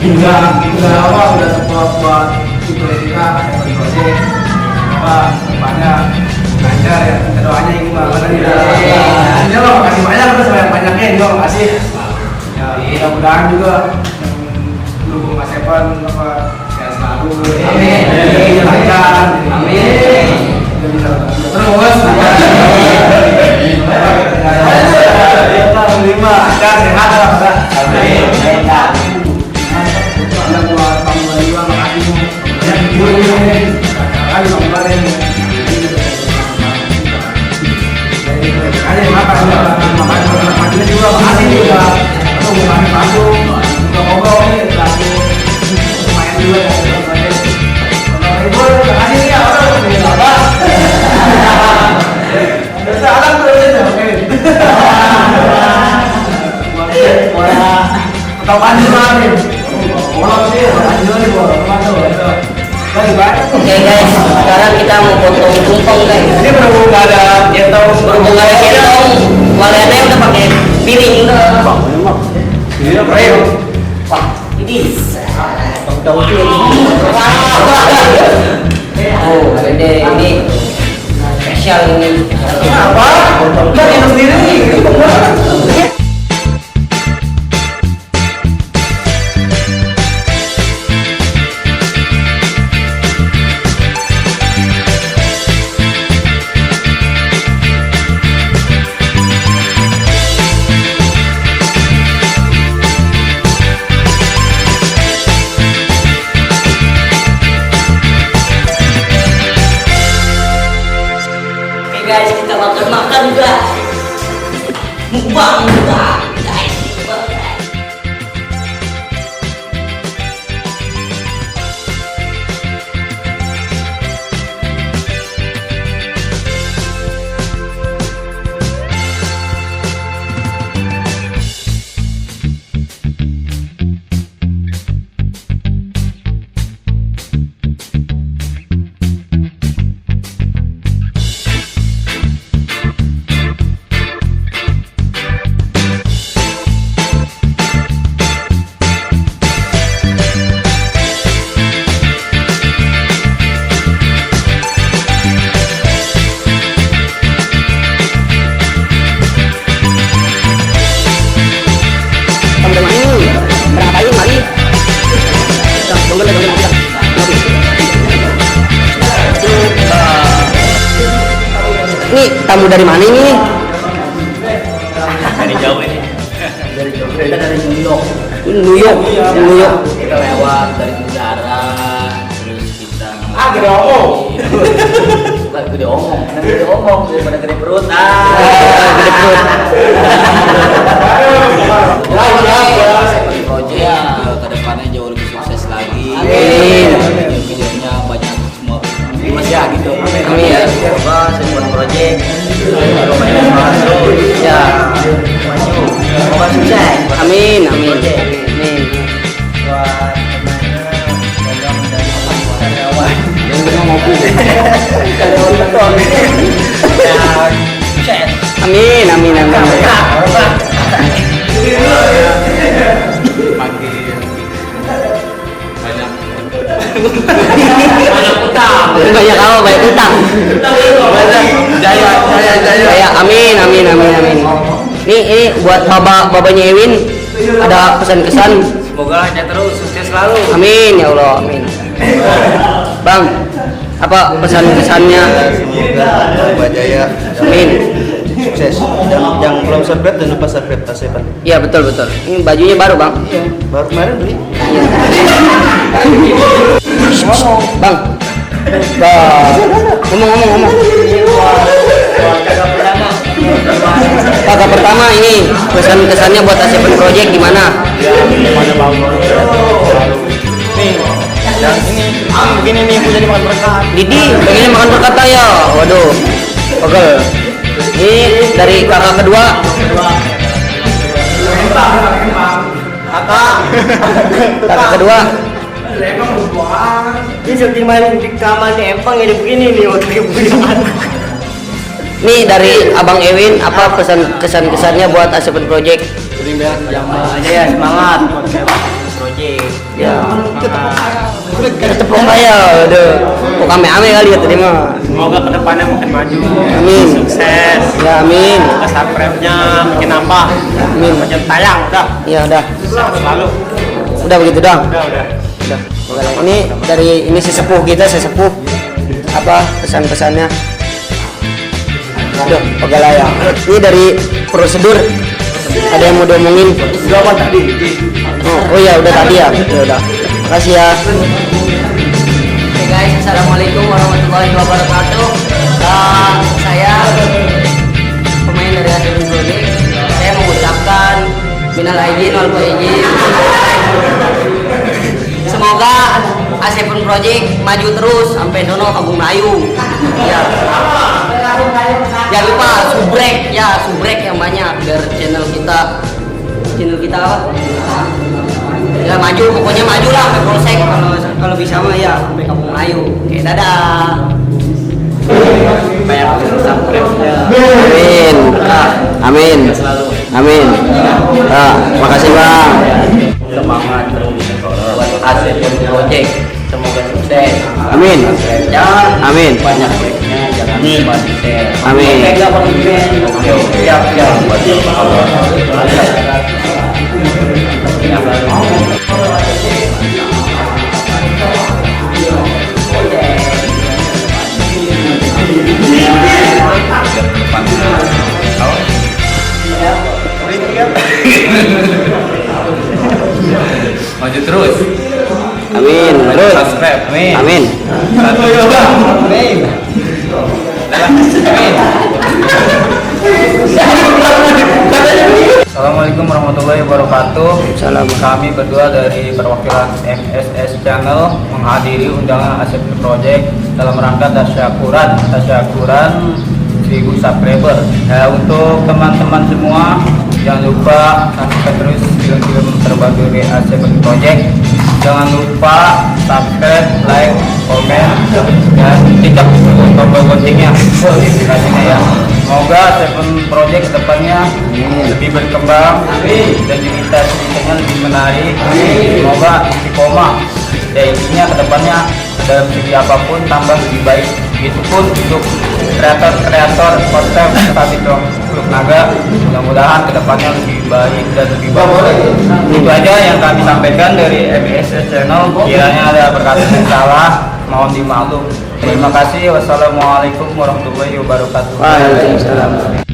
Udah awal udah support buat kita ada project apa kepada belajar ya, kita doanya ini banget ya loh, makasih banyak terus banyak-banyaknya ini loh, makasih ya, mudah-mudahan juga dukung Mas Evan apa ya selalu amin lancar amin terus lima lancar sehat lah amin buat kamu juga makasih makasih juga makasih juga atau bukan Bandung untuk ngobrol ini langsung main juga makasih ya apa bisa alam terus oke atau mandi mandi Oke guys, sekarang kita mau potong tumpeng guys. Ini berhubung ada jentong, berhubung ada jentong, kaliannya udah pakai piring. Ini apa ya? Wah, ini. Oh, gede ini spesial ini. Apa? Kita minum sendiri nih. Guys, kita makan guys. Mukbang guys. Ini tamu dari mana ini? Dari jauh ini. Kita dari New York. Kita lewat dari negara, terus kita. Gede omong. Gede omong, daripada gede perut. Gede perut. Project ya, kedepannya jauh lebih sukses lagi. Amin. Videonya banyak semua. Mas ya gitu. Amin ya. Coba Sebuah Project. Lumayan masuk. Ya. Maju. Semoga sukses. Amin. Amin. Buat temannya, semoga menjadi karyawan. Yang benar mau Amin. Banyak utang. Jaya. Amin. Ini buat babanya Ewin ada pesan-kesan. Semoga hanya terus sukses selalu. Amin ya Allah, amin. Bang, apa pesan-kesannya? Semoga Bapak Jaya Amin. sukses. Yang belum subscribe jangan lupa subscribe Mas Evan. Iya betul. Ini bajunya baru bang. Iya, baru kemarin beli. Bang, ngomong. Kakak pertama ini pesan-kesannya buat Asepen Project gimana? Nih, yang ini begini nih yang jadi makan berkat. Didi, pengennya makan berkata ya. Waduh, pegel. Ini dari kakak kedua. Kakak kedua. Emang buang. Ini seperti main di kamar di Empang ya begini nih waktu begini. Nih dari Abang Ewin, apa kesan-kesannya buat Asepen Project? Aja ya semangat buat project. Ya. Tepung aja, udah. Kok ame-ame kali ya tadi mah. Semoga kedepannya makin maju. Amin. Sukses. Ya amin. Subscribe-nya makin nambah. Amin. Makin tayang udah. Ya udah. Sehat selalu. Udah begitu dong. Udah. Udah. Ini dari ini sesepuh kita, sesepuh. Apa pesan-pesannya? Udah, Pegalaya. Ini dari prosedur. Ada yang mau diomongin? Jawaban tadi. Oh ya udah tadi ya. Ya udah. Makasih ya. Oke guys, assalamualaikum warahmatullahi wabarakatuh. Saya pemain dari Asepen Project. Saya mengucapkan minal aidin wal faizin. Semoga Asepen Project maju terus sampai sono Kampung Melayu. Ya. Jangan lupa subrek yang banyak biar channel kita apa? Ya maju, pokoknya maju lah sampai Polsek kalau bisa mah ya sampai Kampung Melayu. Oke, dadah. Banyak subscribe-nya. Amin. Amin. Amin. Makasih Bang. Semangat terus buat Asepen Project. Semoga sukses. Amin. Jangan Amin. banyak baiknya, jangan lupa di share. Amin. Pegang konsumen. Siap. Maju terus. Amin. Terus. Subscribe. Amin. Amin. Amin. Assalamualaikum warahmatullahi wabarakatuh. Salam. Kami berdua dari perwakilan MSS Channel menghadiri undangan Asepen Project dalam rangka tasyakuran 1000 subscriber. Untuk teman-teman semua, jangan lupa saksikan terus film-film terbaru dari Asepen Project. Jangan lupa subscribe, like, komen, dan cicak tombol loncengnya. Notifikasinya ya. Semoga Asepen Project kedepannya lebih berkembang dan cerita-ceritanya lebih menarik. Semoga istiqomah. Ya intinya kedepannya dalam segi apapun tambah lebih baik. Begitupun untuk kreator konten seperti Teluk Naga, mudah-mudahan kedepannya lebih baik dan lebih bagus. Itu aja yang kami sampaikan dari MSS Channel. Kiranya ada perkataan yang salah, mohon dimaklum. Terima kasih. Wassalamualaikum warahmatullahi wabarakatuh. Waalaikumsalam.